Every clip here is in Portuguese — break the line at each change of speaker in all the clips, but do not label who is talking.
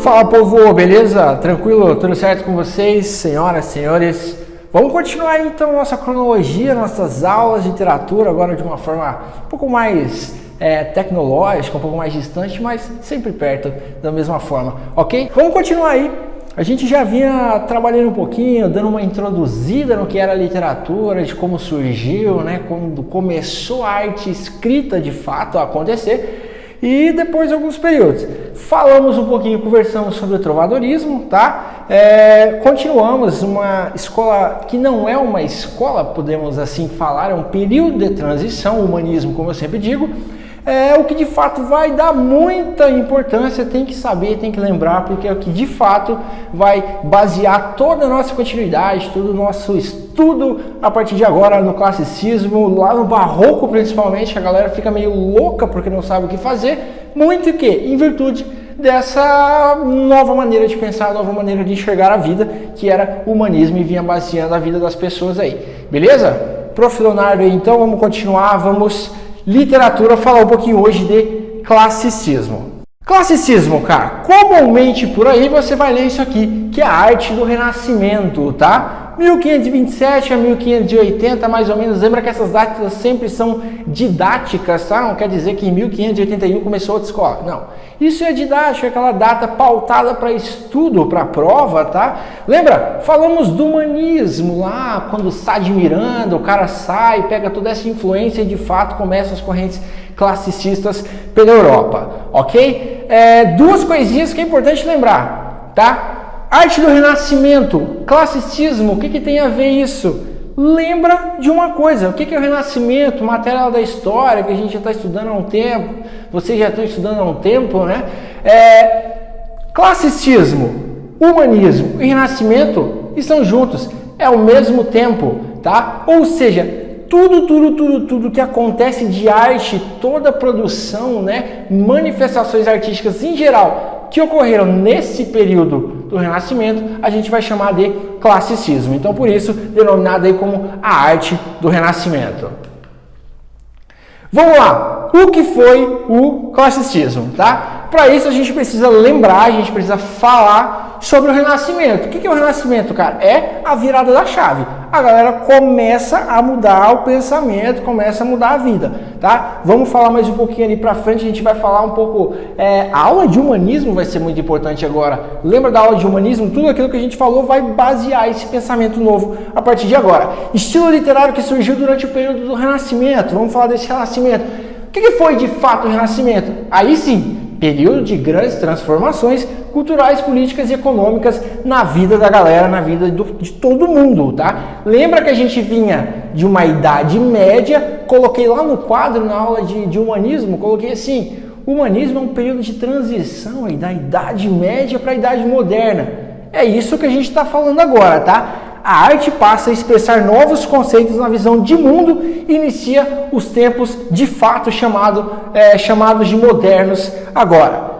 Fala, povo, beleza? Tranquilo? Tudo certo com vocês? Senhoras, senhores, vamos continuar então nossa cronologia, nossas aulas de literatura, agora de uma forma um pouco mais tecnológica, um pouco mais distante, mas sempre perto da mesma forma, ok? Vamos continuar aí. A gente já vinha trabalhando um pouquinho, dando uma introduzida no que era a literatura, de como surgiu, né? Quando começou a arte escrita de fato a acontecer. E depois de alguns períodos, falamos um pouquinho, conversamos sobre o trovadorismo, tá? Continuamos uma escola que não é uma escola, podemos assim falar, é um período de transição, o humanismo, como eu sempre digo, o que de fato vai dar muita importância, tem que saber, tem que lembrar, porque é o que de fato vai basear toda a nossa continuidade, todo o nosso estudo a partir de agora no classicismo, lá no barroco principalmente, a galera fica meio louca porque não sabe o que fazer, muito que em virtude dessa nova maneira de pensar, nova maneira de enxergar a vida, que era o humanismo e vinha baseando a vida das pessoas aí, beleza? Prof. Leonardo aí, então vamos continuar, vamos literatura, falar um pouquinho hoje de classicismo. Classicismo, cara, comumente por aí você vai ler isso aqui, que é a arte do Renascimento, tá? 1527 a 1580, mais ou menos. Lembra que essas datas sempre são didáticas, tá? Não quer dizer que em 1581 começou outra escola. Não. Isso é didático, é aquela data pautada para estudo, para prova, tá? Lembra? Falamos do humanismo lá, quando sai de Miranda, o cara sai, pega toda essa influência e de fato começam as correntes classicistas pela Europa, ok? Duas coisinhas que é importante lembrar, tá? Arte do Renascimento, classicismo, o que tem a ver isso? Lembra de uma coisa, o que é o Renascimento, matéria da história que a gente já está estudando há um tempo, vocês já estão estudando há um tempo, né? Classicismo, humanismo e Renascimento estão juntos, é ao mesmo tempo, tá? Ou seja, tudo que acontece de arte, toda produção, né? Manifestações artísticas em geral, que ocorreram nesse período do Renascimento, a gente vai chamar de classicismo. Então, por isso, denominado aí como a arte do Renascimento. Vamos lá, o que foi o classicismo, tá? Para isso a gente precisa lembrar, a gente precisa falar sobre o Renascimento. O que é o Renascimento, cara? É a virada da chave. A galera começa a mudar o pensamento, começa a mudar a vida, tá? Vamos falar mais um pouquinho ali pra frente, a gente vai falar um pouco, a aula de humanismo vai ser muito importante agora. Lembra da aula de humanismo? Tudo aquilo que a gente falou vai basear esse pensamento novo a partir de agora. Estilo literário que surgiu durante o período do Renascimento, vamos falar desse Renascimento. O que foi de fato o Renascimento? Aí sim, período de grandes transformações culturais, políticas e econômicas na vida da galera, na vida de todo mundo, tá? Lembra que a gente vinha de uma Idade Média, coloquei lá no quadro, na aula de humanismo, coloquei assim, o humanismo é um período de transição aí, da Idade Média para a Idade Moderna. É isso que a gente está falando agora, tá? A arte passa a expressar novos conceitos na visão de mundo e inicia os tempos de fato chamados de modernos agora.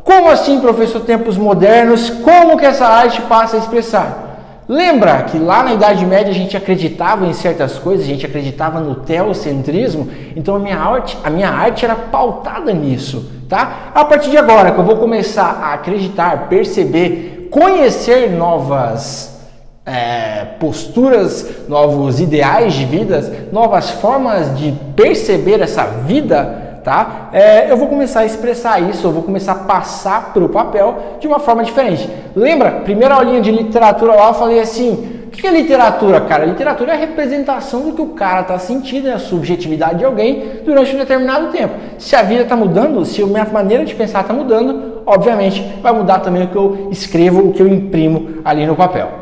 Como assim, professor, tempos modernos? Como que essa arte passa a expressar? Lembra que lá na Idade Média a gente acreditava em certas coisas, a gente acreditava no teocentrismo, então a minha arte era pautada nisso, tá? A partir de agora que eu vou começar a acreditar, perceber, conhecer novas posturas, novos ideais de vida, novas formas de perceber essa vida, tá? Eu vou começar a expressar isso, eu vou começar a passar para o papel de uma forma diferente. Lembra? Primeira aulinha de literatura lá eu falei assim, o que é literatura, cara? Literatura é a representação do que o cara está sentindo, é a subjetividade de alguém durante um determinado tempo. Se a vida está mudando, se a minha maneira de pensar está mudando, obviamente vai mudar também o que eu escrevo, o que eu imprimo ali no papel.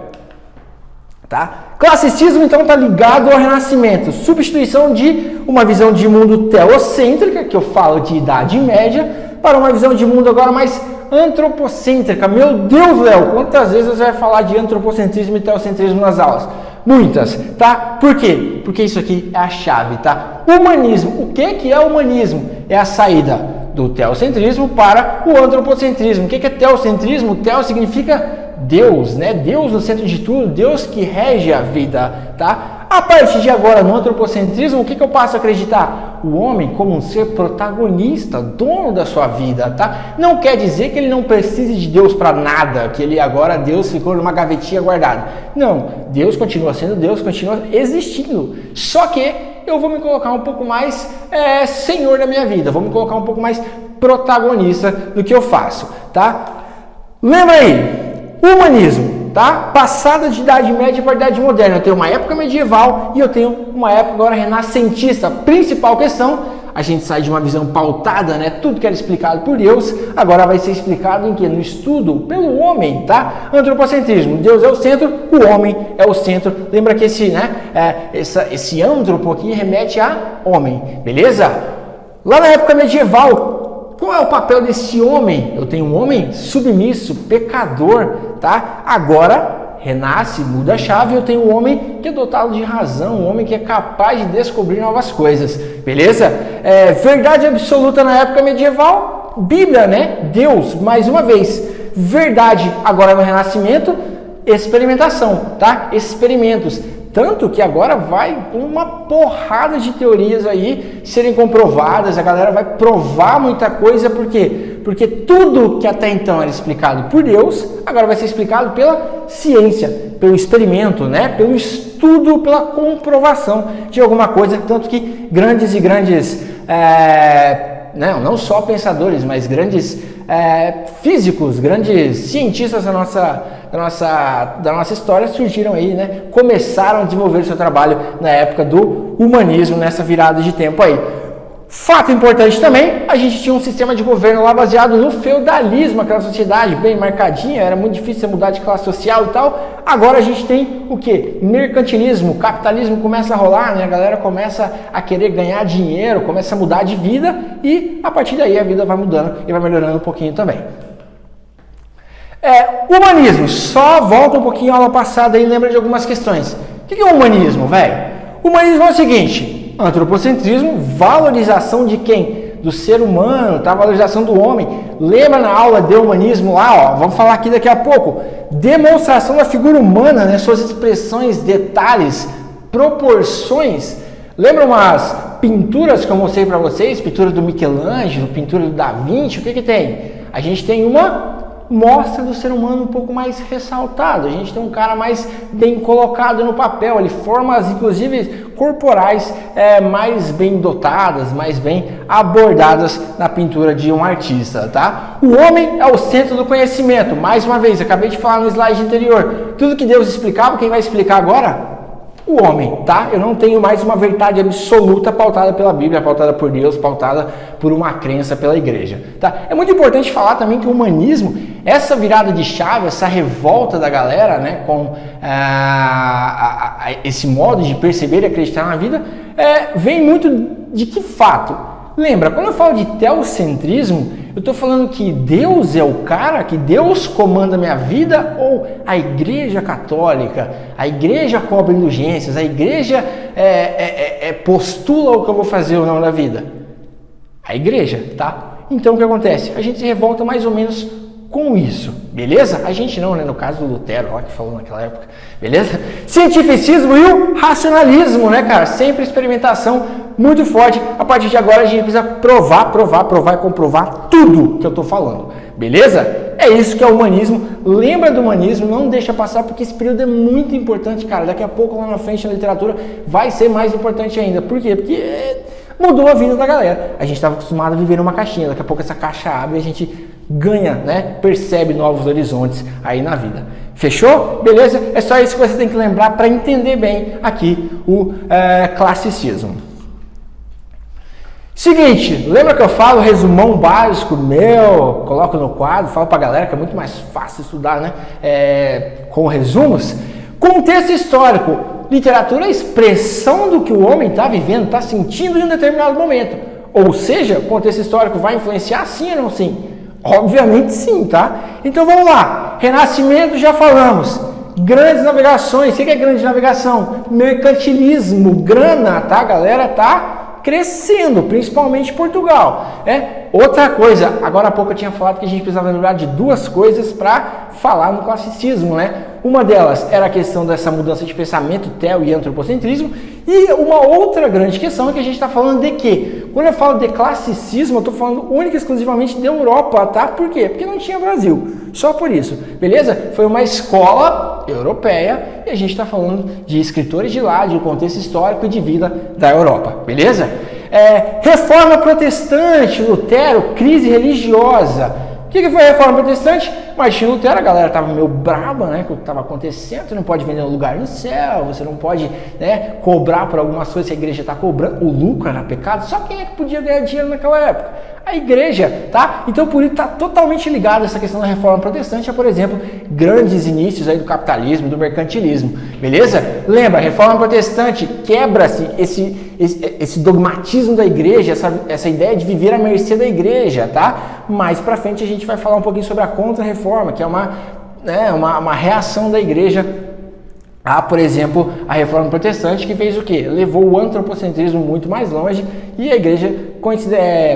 Tá? Classicismo então está ligado ao Renascimento, substituição de uma visão de mundo teocêntrica, que eu falo de Idade Média, para uma visão de mundo agora mais antropocêntrica. Meu Deus, Léo, quantas vezes você vai falar de antropocentrismo e teocentrismo nas aulas? Muitas, tá? Por quê? Porque isso aqui é a chave, tá? Humanismo, o que é humanismo? É a saída do teocentrismo para o antropocentrismo. O que é teocentrismo? Teo significa Deus, né? Deus no centro de tudo, Deus que rege a vida, tá? A partir de agora, no antropocentrismo, o que eu passo a acreditar? O homem como um ser protagonista, dono da sua vida, tá? Não quer dizer que ele não precise de Deus para nada, que ele agora, Deus ficou numa gavetinha guardada. Não, Deus continua sendo Deus, continua existindo. Só que eu vou me colocar um pouco mais senhor da minha vida, vou me colocar um pouco mais protagonista do que eu faço, tá? Lembra aí, humanismo. Tá? Passada de Idade Média para a Idade Moderna. Eu tenho uma época medieval e eu tenho uma época agora renascentista. Principal questão, a gente sai de uma visão pautada, né? Tudo que era explicado por Deus, agora vai ser explicado em quê? No estudo pelo homem, tá? Antropocentrismo, Deus é o centro, o homem é o centro. Lembra que esse antropo aqui remete a homem, beleza? Lá na época medieval, qual é o papel desse homem? Eu tenho um homem submisso, pecador, tá? Agora renasce, muda a chave, eu tenho um homem que é dotado de razão, um homem que é capaz de descobrir novas coisas, beleza? Verdade absoluta na época medieval, Bíblia, né? Deus, mais uma vez. Verdade agora no Renascimento, experimentação, tá? Experimentos. Tanto que agora vai uma porrada de teorias aí serem comprovadas, a galera vai provar muita coisa, por quê? Porque tudo que até então era explicado por Deus, agora vai ser explicado pela ciência, pelo experimento, né? Pelo estudo, pela comprovação de alguma coisa, tanto que grandes e grandes, não só pensadores, mas grandes físicos, grandes cientistas da nossa história surgiram aí, né? Começaram a desenvolver seu trabalho na época do humanismo, nessa virada de tempo aí. Fato importante também, a gente tinha um sistema de governo lá baseado no feudalismo, aquela sociedade bem marcadinha, era muito difícil mudar de classe social e tal. Agora a gente tem o quê? Mercantilismo, capitalismo começa a rolar, né? A galera começa a querer ganhar dinheiro, começa a mudar de vida e a partir daí a vida vai mudando e vai melhorando um pouquinho também. Humanismo, só volta um pouquinho à aula passada e lembra de algumas questões. O que é o humanismo, velho? O humanismo é o seguinte: antropocentrismo, valorização de quem? Do ser humano, tá? Valorização do homem. Lembra na aula de humanismo lá, ó, vamos falar aqui daqui a pouco. Demonstração da figura humana, né? Suas expressões, detalhes, proporções. Lembra umas pinturas que eu mostrei para vocês? Pintura do Michelangelo, pintura do Da Vinci, o que tem? A gente tem uma mostra do ser humano um pouco mais ressaltado, a gente tem um cara mais bem colocado no papel, ele formas inclusive corporais mais bem dotadas, mais bem abordadas na pintura de um artista, tá? O homem é o centro do conhecimento, mais uma vez, acabei de falar no slide anterior, tudo que Deus explicava, quem vai explicar agora? O homem, tá? Eu não tenho mais uma verdade absoluta pautada pela Bíblia, pautada por Deus, pautada por uma crença pela igreja, tá? É muito importante falar também que o humanismo, essa virada de chave, essa revolta da galera, né, com esse modo de perceber e acreditar na vida, vem muito de que fato? Lembra, quando eu falo de teocentrismo, eu estou falando que Deus é o cara, que Deus comanda a minha vida, ou a igreja católica, a igreja cobra indulgências, a igreja postula o que eu vou fazer ou não na vida? A igreja, tá? Então o que acontece? A gente se revolta mais ou menos com isso, beleza? A gente não, né? No caso do Lutero, ó, que falou naquela época, beleza? Cientificismo e o racionalismo, né, cara? Sempre experimentação muito forte. A partir de agora a gente precisa provar e comprovar tudo que eu tô falando, beleza? É isso que é o humanismo. Lembra do humanismo, não deixa passar, porque esse período é muito importante, cara. Daqui a pouco lá na frente na literatura vai ser mais importante ainda. Por quê? Porque mudou a vida da galera. A gente estava acostumado a viver numa caixinha, daqui a pouco essa caixa abre e a gente ganha, né? Percebe novos horizontes aí na vida. Fechou? Beleza? É só isso que você tem que lembrar para entender bem aqui o classicismo. Seguinte, lembra que eu falo resumão básico meu, coloco no quadro, falo pra galera que é muito mais fácil estudar, né? Com resumos. Contexto histórico. Literatura é a expressão do que o homem está vivendo, está sentindo em um determinado momento. Ou seja, o contexto histórico vai influenciar sim ou não sim? Obviamente sim, tá? Então vamos lá. Renascimento já falamos. Grandes navegações. O que é grande navegação? Mercantilismo, grana, tá? A galera tá crescendo, principalmente Portugal. Outra coisa, agora há pouco eu tinha falado que a gente precisava lembrar de duas coisas para falar no classicismo, né? Uma delas era a questão dessa mudança de pensamento, teo e antropocentrismo, e uma outra grande questão é que a gente está falando de quê? Quando eu falo de classicismo, eu estou falando única e exclusivamente da Europa, tá? Por quê? Porque não tinha Brasil, só por isso, beleza? Foi uma escola europeia e a gente está falando de escritores de lá, de contexto histórico e de vida da Europa, beleza? Reforma protestante, Lutero, crise religiosa. O que foi a reforma protestante? Martinho Lutero, a galera estava meio braba, né, com o que estava acontecendo, você não pode vender um lugar no céu, você não pode, né, cobrar por algumas coisas que a igreja está cobrando, o lucro era pecado, só quem é que podia ganhar dinheiro naquela época? A igreja, tá? Então por isso está totalmente ligado essa questão da reforma protestante a, por exemplo, grandes inícios aí do capitalismo, do mercantilismo, beleza? Lembra, a reforma protestante quebra-se esse dogmatismo da igreja, essa ideia de viver à mercê da igreja, tá? Mais pra frente a gente vai falar um pouquinho sobre a contra-reforma, que é uma reação da igreja a, por exemplo, a reforma protestante, que fez o quê? Levou o antropocentrismo muito mais longe e a igreja,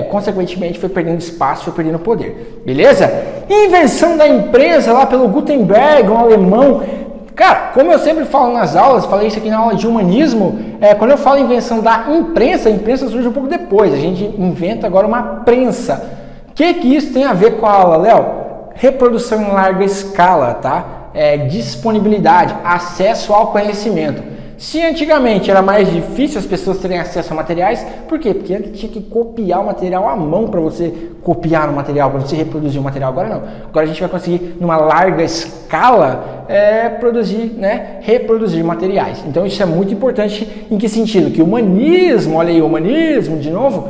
consequentemente, foi perdendo espaço, foi perdendo poder. Beleza? Invenção da imprensa lá pelo Gutenberg, um alemão. Cara, como eu sempre falo nas aulas, falei isso aqui na aula de humanismo, quando eu falo invenção da imprensa, a imprensa surge um pouco depois, a gente inventa agora uma prensa. O que isso tem a ver com a aula, Léo? Reprodução em larga escala, tá? Disponibilidade, acesso ao conhecimento. Se antigamente era mais difícil as pessoas terem acesso a materiais, por quê? Porque antes tinha que copiar o material à mão para você copiar o material, para você reproduzir o material. Agora não. Agora a gente vai conseguir, numa larga escala, reproduzir materiais. Então isso é muito importante. Em que sentido? Que o humanismo, olha aí, o humanismo, de novo,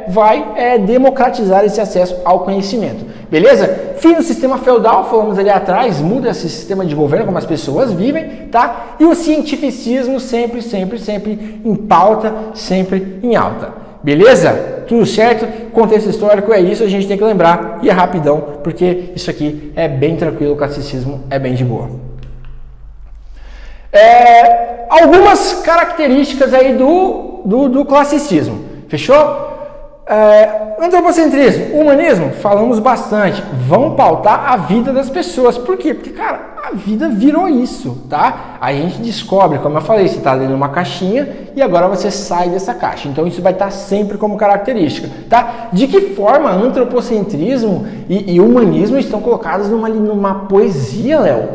vai democratizar esse acesso ao conhecimento. Beleza? Fim do sistema feudal, falamos ali atrás, muda esse sistema de governo, como as pessoas vivem, tá? E o cientificismo sempre em pauta, sempre em alta. Beleza? Tudo certo? Contexto histórico é isso, a gente tem que lembrar, e é rapidão, porque isso aqui é bem tranquilo, o classicismo é bem de boa. Algumas características aí do classicismo, fechou? Antropocentrismo, humanismo, falamos bastante, vão pautar a vida das pessoas. Por quê? Porque, cara, a vida virou isso, tá? A gente descobre, como eu falei, você está dentro de uma caixinha e agora você sai dessa caixa. Então isso vai estar sempre como característica, tá? De que forma antropocentrismo e humanismo estão colocados numa poesia, Léo?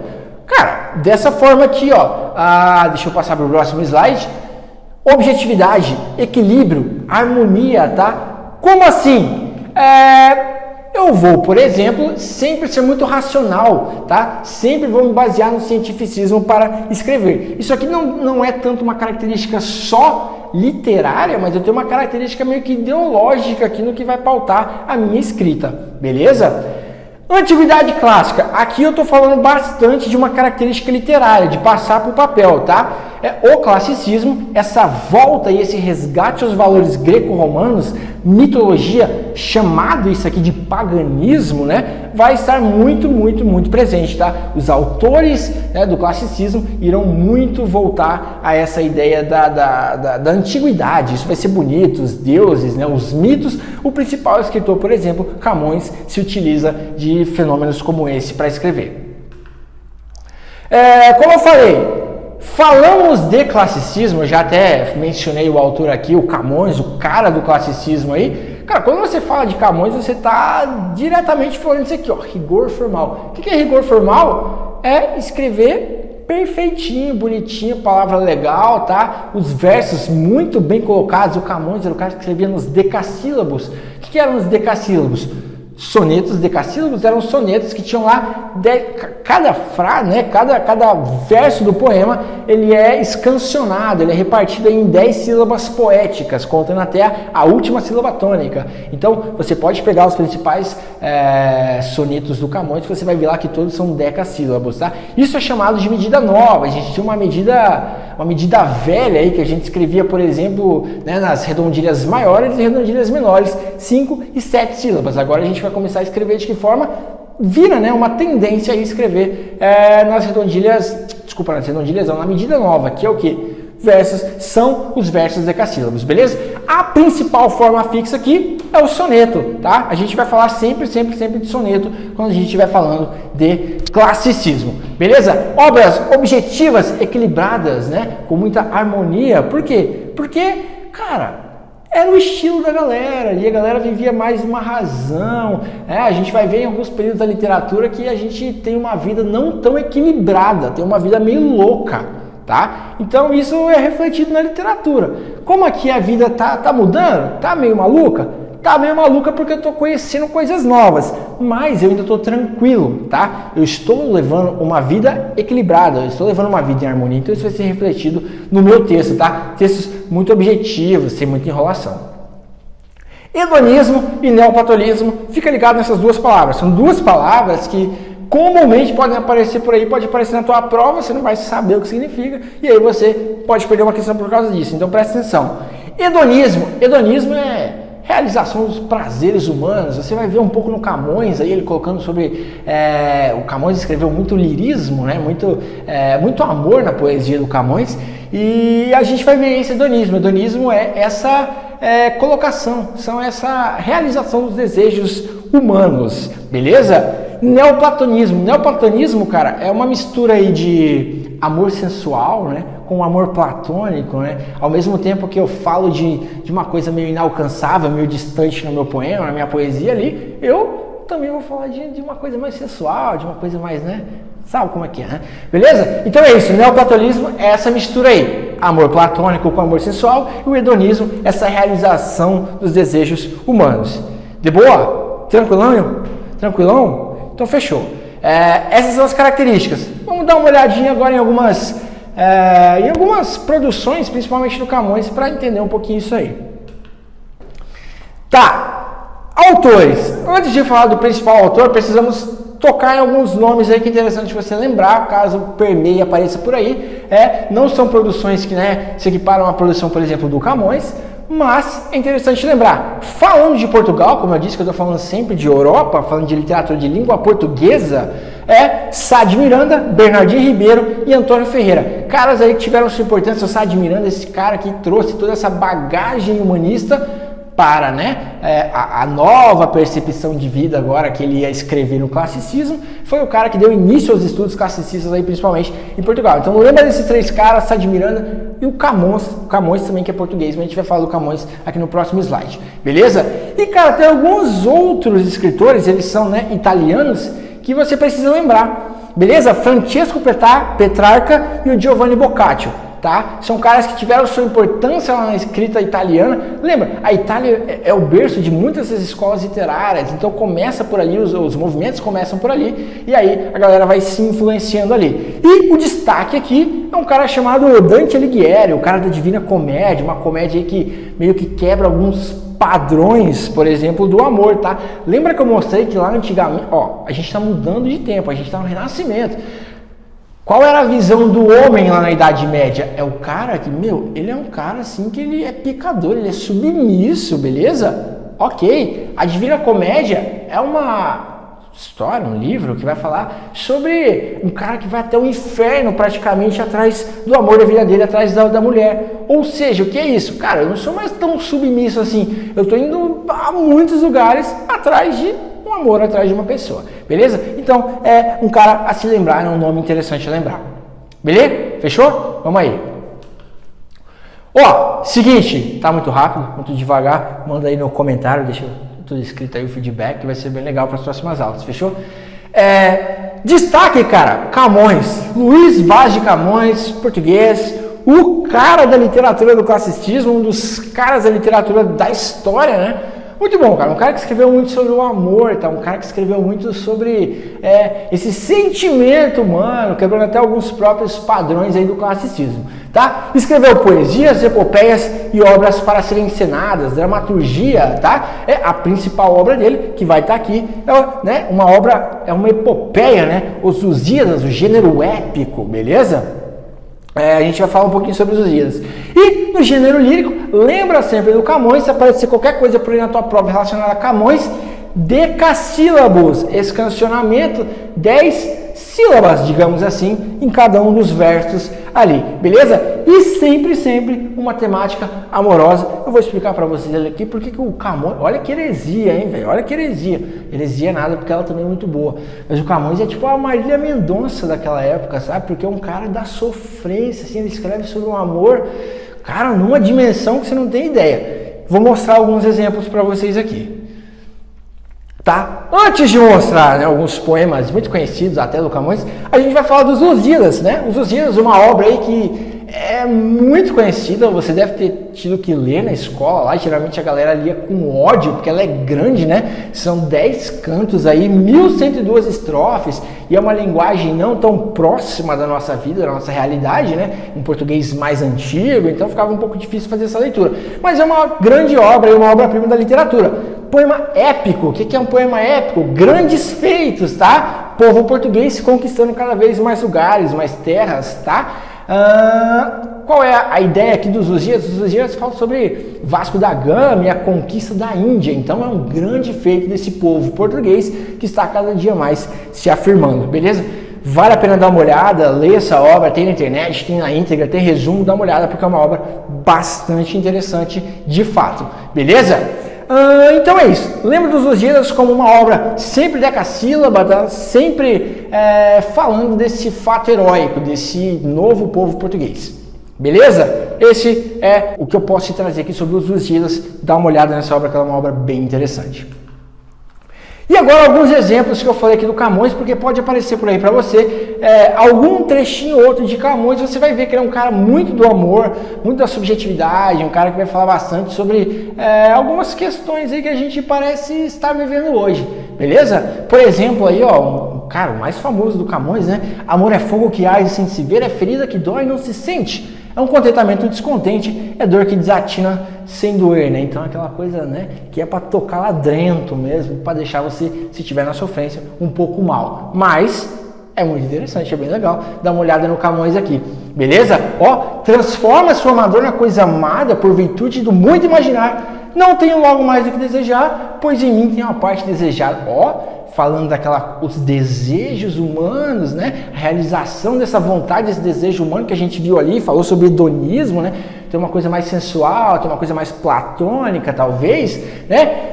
Cara, dessa forma aqui, ó. Deixa eu passar para o próximo slide. Objetividade, equilíbrio, harmonia, tá? Como assim? Eu vou, por exemplo, sempre ser muito racional, tá? Sempre vou me basear no cientificismo para escrever. Isso aqui não é tanto uma característica só literária, mas eu tenho uma característica meio que ideológica aqui no que vai pautar a minha escrita, beleza? Antiguidade clássica, aqui eu estou falando bastante de uma característica literária, de passar para o papel, tá? O classicismo, essa volta e esse resgate aos valores greco-romanos, mitologia, chamado isso aqui de paganismo, né? Vai estar muito presente, tá? Os autores do classicismo irão muito voltar a essa ideia da antiguidade, isso vai ser bonito, os deuses, né? Os mitos. O principal escritor, por exemplo, Camões, se utiliza de fenômenos como esse para escrever. Como eu falei, falamos de classicismo, eu já até mencionei o autor aqui, o Camões, o cara do classicismo aí. Cara, quando você fala de Camões, você está diretamente falando isso aqui, ó, rigor formal. O que é rigor formal? É escrever perfeitinho, bonitinho, palavra legal, tá? Os versos muito bem colocados. O Camões era o cara que escrevia nos decassílabos. O que eram os decassílabos? Sonetos decassílabos eram sonetos que tinham lá cada frase, né, cada verso do poema, ele é escancionado, ele é repartido em 10 sílabas poéticas, contando até a última sílaba tônica. Então, você pode pegar os principais sonetos do Camões, que você vai ver lá que todos são decassílabos, tá? Isso é chamado de medida nova. A gente tinha uma medida velha aí, que a gente escrevia, por exemplo, né, nas redondilhas maiores e redondilhas menores, 5 e 7 sílabas. Agora a gente vai começar a escrever de que forma? Vira, né, uma tendência a escrever nas redondilhas não, na medida nova, que é o que? Versos, são os versos decassílabos, beleza? A principal forma fixa aqui, é o soneto, tá? A gente vai falar sempre de soneto quando a gente estiver falando de classicismo, beleza? Obras objetivas, equilibradas, né? Com muita harmonia. Por quê? Porque, cara, era o estilo da galera, e a galera vivia mais uma razão. A gente vai ver em alguns períodos da literatura que a gente tem uma vida não tão equilibrada, tem uma vida meio louca, tá? Então isso é refletido na literatura. Como aqui a vida tá mudando, tá meio maluca? Tá meio maluca porque eu tô conhecendo coisas novas, mas eu ainda tô tranquilo, tá? Eu estou levando uma vida equilibrada, eu estou levando uma vida em harmonia, então isso vai ser refletido no meu texto, tá? Textos muito objetivos, sem muita enrolação. Hedonismo e neoplatonismo, fica ligado nessas duas palavras. São duas palavras que comumente podem aparecer por aí, pode aparecer na tua prova, você não vai saber o que significa, e aí você pode perder uma questão por causa disso, então presta atenção. Hedonismo é realização dos prazeres humanos. Você vai ver um pouco no Camões, aí ele colocando sobre... o Camões escreveu muito lirismo, né? Muito amor na poesia do Camões, e a gente vai ver esse hedonismo. Hedonismo é essa colocação, são essa realização dos desejos humanos, beleza? Neoplatonismo, cara, é uma mistura aí de amor sensual, né, com amor platônico, né? Ao mesmo tempo que eu falo de uma coisa meio inalcançável, meio distante no meu poema, na minha poesia ali, eu também vou falar de uma coisa mais sensual, de uma coisa mais, né? Sabe como é que é, né? Beleza? Então é isso, o neoplatonismo é essa mistura aí, amor platônico com amor sensual, e o hedonismo, essa realização dos desejos humanos. De boa? Tranquilão? Tranquilão? Então fechou. Essas são as características. Vamos dar uma olhadinha agora em algumas produções, principalmente do Camões, para entender um pouquinho isso aí. Tá, autores. Antes de falar do principal autor, precisamos tocar em alguns nomes aí que é interessante você lembrar, caso permeie e apareça por aí. Não são produções que, né, se equiparam à produção, por exemplo, do Camões, mas é interessante lembrar. Falando de Portugal, como eu disse que eu estou falando sempre de Europa, falando de literatura de língua portuguesa, Sá de Miranda, Bernardino Ribeiro e Antônio Ferreira. Caras aí que tiveram sua importância. O Sá de Miranda, esse cara que trouxe toda essa bagagem humanista para, né, a nova percepção de vida agora que ele ia escrever no classicismo. Foi o cara que deu início aos estudos classicistas aí, principalmente em Portugal. Então lembra desses três caras, Sá de Miranda e o Camões também, que é português, mas a gente vai falar do Camões aqui no próximo slide, beleza? E cara, tem alguns outros escritores, eles são, né, italianos, que você precisa lembrar, beleza? Francesco Petrarca e o Giovanni Boccaccio, tá? São caras que tiveram sua importância lá na escrita italiana. Lembra, a Itália é o berço de muitas dessas escolas literárias, então começa por ali, os movimentos começam por ali, e aí a galera vai se influenciando ali. E o destaque aqui é um cara chamado Dante Alighieri, o cara da Divina Comédia, uma comédia aí que meio que quebra alguns padrões, por exemplo, do amor, tá? Lembra que eu mostrei que lá antigamente, a gente está mudando de tempo, a gente está no Renascimento. Qual era a visão do homem lá na Idade Média? É o cara que, ele é um cara assim que ele é pecador, ele é submisso, beleza? Ok, a Divina Comédia é uma história, um livro que vai falar sobre um cara que vai até o inferno praticamente atrás do amor da vida dele, atrás da mulher. Ou seja, o que é isso? Cara, eu não sou mais tão submisso assim, eu tô indo a muitos lugares atrás de um amor, atrás de uma pessoa, beleza? Então, é um cara a se lembrar, é um nome interessante a lembrar. Beleza? Fechou? Vamos aí. Seguinte, tá muito rápido, muito devagar, manda aí no comentário, deixa tudo escrito aí o feedback, que vai ser bem legal para as próximas aulas, fechou? Destaque, cara, Camões, Luís Vaz de Camões, português, o cara da literatura do classicismo, um dos caras da literatura da história, né? Muito bom, cara, um cara que escreveu muito sobre o amor, tá? Um cara que escreveu muito sobre esse sentimento humano, quebrando até alguns próprios padrões aí do classicismo, tá? Escreveu poesias, epopeias e obras para serem encenadas, dramaturgia, tá? A principal obra dele, que vai estar aqui, né? Uma obra, uma epopeia, né? Os Lusíadas, o gênero épico, beleza? A gente vai falar um pouquinho sobre os Lusíadas. E no gênero lírico, lembra sempre do Camões, se aparecer qualquer coisa por aí na tua prova relacionada a Camões, decassílabos, escancionamento, 10 sílabas, digamos assim, em cada um dos versos ali, beleza? E sempre uma temática amorosa. Eu vou explicar para vocês aqui porque que o Camões, olha que heresia, hein, velho? Olha que heresia. Heresia é nada, porque ela também é muito boa. Mas o Camões é tipo a Marília Mendonça daquela época, sabe? Porque é um cara da sofrência, assim, ele escreve sobre um amor, cara, numa dimensão que você não tem ideia. Vou mostrar alguns exemplos para vocês aqui. Tá? Antes de mostrar, né, alguns poemas muito conhecidos até do Camões, a gente vai falar dos Lusíadas, né? Os Lusíadas, uma obra aí que é muito conhecida, você deve ter tido que ler na escola lá, geralmente a galera lia com ódio, porque ela é grande, né? São 10 cantos aí, 1102 estrofes, e é uma linguagem não tão próxima da nossa vida, da nossa realidade, né? Um português mais antigo, então ficava um pouco difícil fazer essa leitura. Mas é uma grande obra, uma obra-prima da literatura. Poema épico. O que é um poema épico? Grandes feitos, tá? Povo português conquistando cada vez mais lugares, mais terras, tá? Qual é a ideia aqui dos Lusíadas? Os Lusíadas falam sobre Vasco da Gama e a conquista da Índia. Então é um grande feito desse povo português que está cada dia mais se afirmando, beleza? Vale a pena dar uma olhada, ler essa obra, tem na internet, tem na íntegra, tem resumo, dá uma olhada porque é uma obra bastante interessante de fato, beleza? Então é isso, lembra dos Lusíadas como uma obra sempre decassílaba, tá? Sempre falando desse fato heróico, desse novo povo português, beleza? Esse é o que eu posso te trazer aqui sobre os Lusíadas, dá uma olhada nessa obra que ela é uma obra bem interessante. E agora alguns exemplos que eu falei aqui do Camões, porque pode aparecer por aí para você algum trechinho ou outro de Camões, você vai ver que ele é um cara muito do amor, muito da subjetividade, um cara que vai falar bastante sobre algumas questões aí que a gente parece estar vivendo hoje, beleza? Por exemplo aí, ó, cara, o mais famoso do Camões, né? Amor é fogo que arde sem se ver, é ferida que dói e não se sente. É um contentamento descontente, é dor que desatina sem doer, né? Então é aquela coisa, né, que é para tocar ladrento mesmo, para deixar você, se tiver na sofrência, um pouco mal. Mas é muito interessante, é bem legal. Dá uma olhada no Camões aqui, beleza? Ó, transforma sua amador na coisa amada por virtude do muito imaginar. Não tenho logo mais do que desejar, pois em mim tem uma parte desejada. Ó, falando os desejos humanos, né? A realização dessa vontade, desse desejo humano que a gente viu ali, falou sobre hedonismo, né? Tem uma coisa mais sensual, tem uma coisa mais platônica, talvez, né?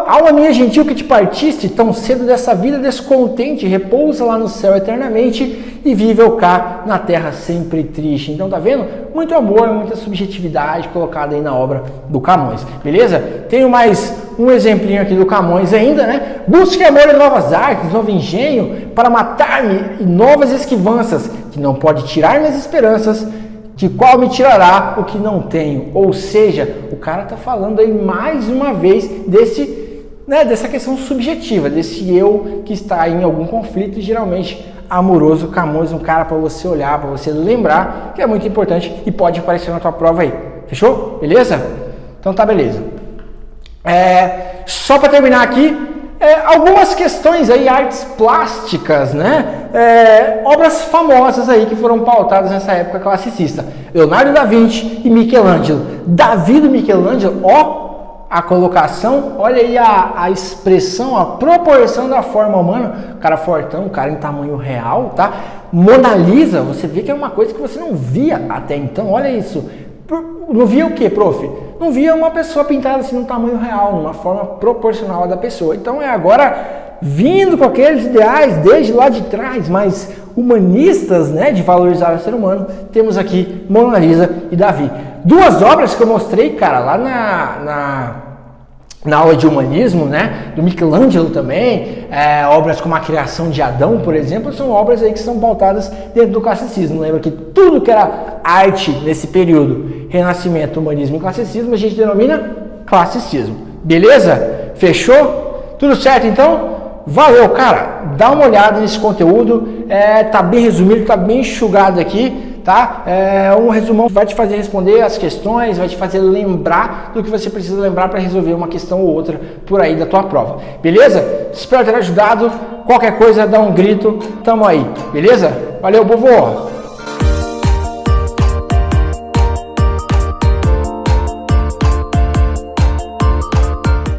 Alma minha gentil que te partiste tão cedo dessa vida descontente, repousa lá no céu eternamente e vive eu cá na terra sempre triste. Então tá vendo? Muito amor, muita subjetividade colocada aí na obra do Camões, beleza? Tenho mais um exemplinho aqui do Camões ainda, né? Busque amor em novas artes, novo engenho, para matar-me e novas esquivanças, que não pode tirar minhas esperanças, de qual me tirará o que não tenho. Ou seja, o cara tá falando aí mais uma vez dessa questão subjetiva, desse eu que está em algum conflito, geralmente amoroso. Camões, um cara para você olhar, para você lembrar, que é muito importante e pode aparecer na tua prova aí. Fechou? Beleza? Então tá, beleza. Só para terminar aqui, algumas questões aí, artes plásticas, né? Obras famosas aí que foram pautadas nessa época classicista. Leonardo da Vinci e Michelangelo. Davi do Michelangelo, ó, a colocação, olha aí a expressão, a proporção da forma humana. O cara fortão, o cara em tamanho real, tá? Mona Lisa, você vê que é uma coisa que você não via até então, olha isso. Não via o que, prof? Não via uma pessoa pintada assim num tamanho real, numa forma proporcional da pessoa. Então agora vindo com aqueles ideais desde lá de trás, mais humanistas, né, de valorizar o ser humano, temos aqui Mona Lisa e Davi. Duas obras que eu mostrei, cara, lá na aula de humanismo, né, do Michelangelo também, obras como A Criação de Adão, por exemplo, são obras aí que são pautadas dentro do classicismo. Lembra que tudo que era arte nesse período, Renascimento, Humanismo e Classicismo, a gente denomina classicismo. Beleza? Fechou? Tudo certo então? Valeu, cara! Dá uma olhada nesse conteúdo, tá bem resumido, tá bem enxugado aqui, tá? Um resumão vai te fazer responder as questões, vai te fazer lembrar do que você precisa lembrar para resolver uma questão ou outra por aí da tua prova, beleza? Espero ter ajudado. Qualquer coisa, dá um grito, tamo aí, beleza? Valeu, povo!